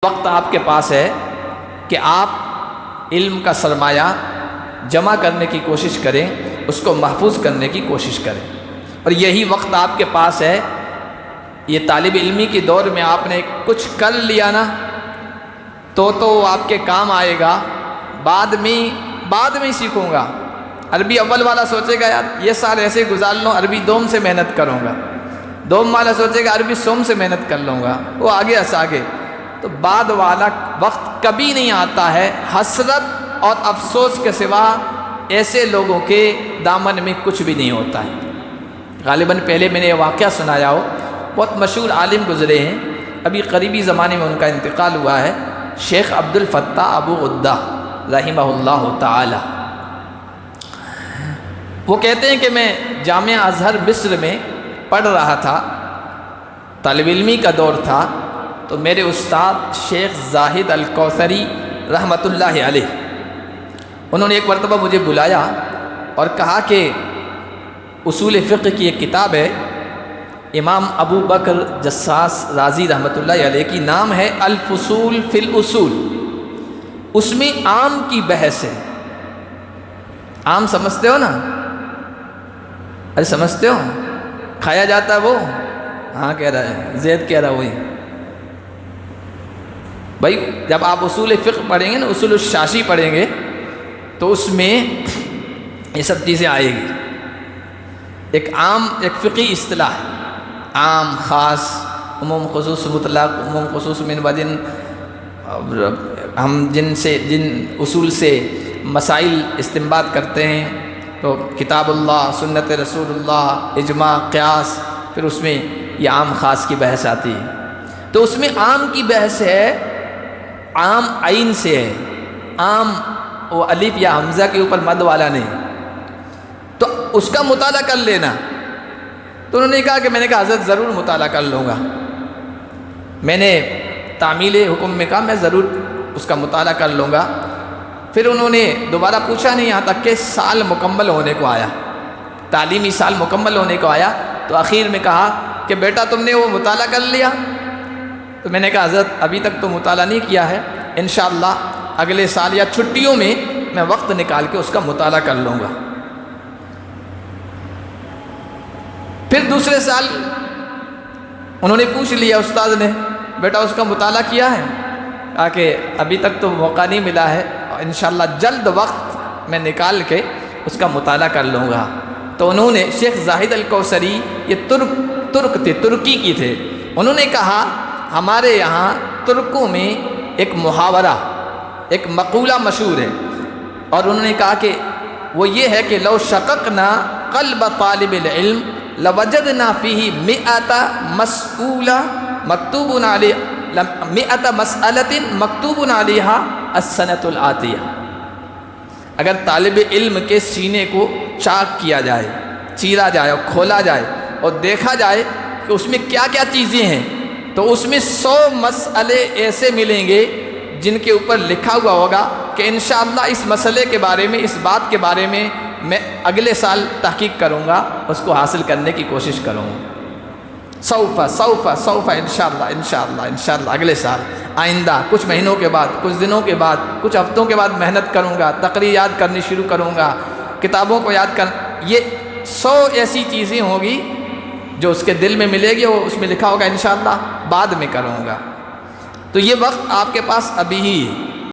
وقت آپ کے پاس ہے کہ آپ علم کا سرمایہ جمع کرنے کی کوشش کریں، اس کو محفوظ کرنے کی کوشش کریں، اور یہی وقت آپ کے پاس ہے۔ یہ طالب علمی کے دور میں آپ نے کچھ کر لیا نا تو آپ کے کام آئے گا، بعد میں سیکھوں گا۔ عربی اول والا سوچے گا یار یہ سال ایسے گزار لوں، عربی دوم سے محنت کروں گا، دوم والا سوچے گا عربی سوم سے محنت کر لوں گا، وہ آگے آگے۔ تو بعد والا وقت کبھی نہیں آتا ہے، حسرت اور افسوس کے سوا ایسے لوگوں کے دامن میں کچھ بھی نہیں ہوتا ہے۔ غالباً پہلے میں نے یہ واقعہ سنایا ہو، بہت مشہور عالم گزرے ہیں، ابھی قریبی زمانے میں ان کا انتقال ہوا ہے، شیخ عبد الفتاح ابو غدہ رحمہ اللہ تعالی۔ وہ کہتے ہیں کہ میں جامعہ ازہر مصر میں پڑھ رہا تھا، طالب علمی کا دور تھا، تو میرے استاد شیخ زاہد الکوثری رحمۃ اللہ علیہ، انہوں نے ایک مرتبہ مجھے بلایا اور کہا کہ اصول فقہ کی ایک کتاب ہے، امام ابو بکر جساس رازی رحمۃ اللہ علیہ کی، نام ہے الفصول فی الاصول، اس میں آم کی بحث ہے۔ آم سمجھتے ہو نا؟ ارے سمجھتے ہو؟ کھایا جاتا ہے وہ؟ ہاں کہہ رہا ہے، زید کہہ رہا وہی۔ بھائی جب آپ اصول فقہ پڑھیں گے نا، اصول الشاشی پڑھیں گے تو اس میں یہ سب چیزیں آئے گی۔ ایک عام ایک فقہی اصطلاح ہے، عام خاص، عموم خصوص مطلق، عموم خصوص من وجن، ہم جن اصول سے مسائل استنباط کرتے ہیں تو کتاب اللہ، سنت رسول اللہ، اجماع، قیاس، پھر اس میں یہ عام خاص کی بحث آتی ہے۔ تو اس میں عام کی بحث ہے، عام عین سے ہے، عام وہ الف یا حمزہ کے اوپر مد والا نہیں، تو اس کا مطالعہ کر لینا۔ تو انہوں نے کہا کہ میں نے کہا حضرت ضرور مطالعہ کر لوں گا۔ میں نے تعمیل حکم میں کہا میں ضرور اس کا مطالعہ کر لوں گا۔ پھر انہوں نے دوبارہ پوچھا نہیں، یہاں تک کہ سال مکمل ہونے کو آیا، تعلیمی سال مکمل ہونے کو آیا، تو آخر میں کہا کہ بیٹا تم نے وہ مطالعہ کر لیا؟ تو میں نے کہا حضرت ابھی تک تو مطالعہ نہیں کیا ہے، انشاءاللہ اگلے سال یا چھٹیوں میں میں وقت نکال کے اس کا مطالعہ کر لوں گا۔ پھر دوسرے سال انہوں نے پوچھ لیا استاد نے، بیٹا اس کا مطالعہ کیا ہے؟ کہا کہ ابھی تک تو موقع نہیں ملا ہے، انشاءاللہ جلد وقت میں نکال کے اس کا مطالعہ کر لوں گا۔ تو انہوں نے شیخ زاہد الکوثری، یہ ترک تھے، ترکی کی تھے، انہوں نے کہا ہمارے یہاں ترکوں میں ایک محاورہ، ایک مقولہ مشہور ہے، اور انہوں نے کہا کہ وہ یہ ہے کہ لو شققنا قلب طالب العلم لوجدنا فیہ مئۃ مسئولہ مکتوب علیہ، مئۃ مسئلۃ مکتوب علیہا السنۃ الآتیہ۔ اگر طالب علم کے سینے کو چاک کیا جائے، چیرا جائے اور کھولا جائے اور دیکھا جائے کہ اس میں کیا کیا چیزیں ہیں، تو اس میں 100 مسئلے ایسے ملیں گے جن کے اوپر لکھا ہوا ہوگا کہ انشاءاللہ اس مسئلے کے بارے میں، اس بات کے بارے میں میں اگلے سال تحقیق کروں گا، اس کو حاصل کرنے کی کوشش کروں گا۔ سوف انشاءاللہ اگلے سال، آئندہ کچھ مہینوں کے بعد، کچھ دنوں کے بعد، کچھ ہفتوں کے بعد محنت کروں گا، تقریر یاد کرنی شروع کروں گا، کتابوں کو یاد یہ 100 ایسی چیزیں ہوں گی جو اس کے دل میں ملے گی، وہ اس میں لکھا ہوگا انشاءاللہ بعد میں کروں گا۔ تو یہ وقت آپ کے پاس ابھی ہی ہے۔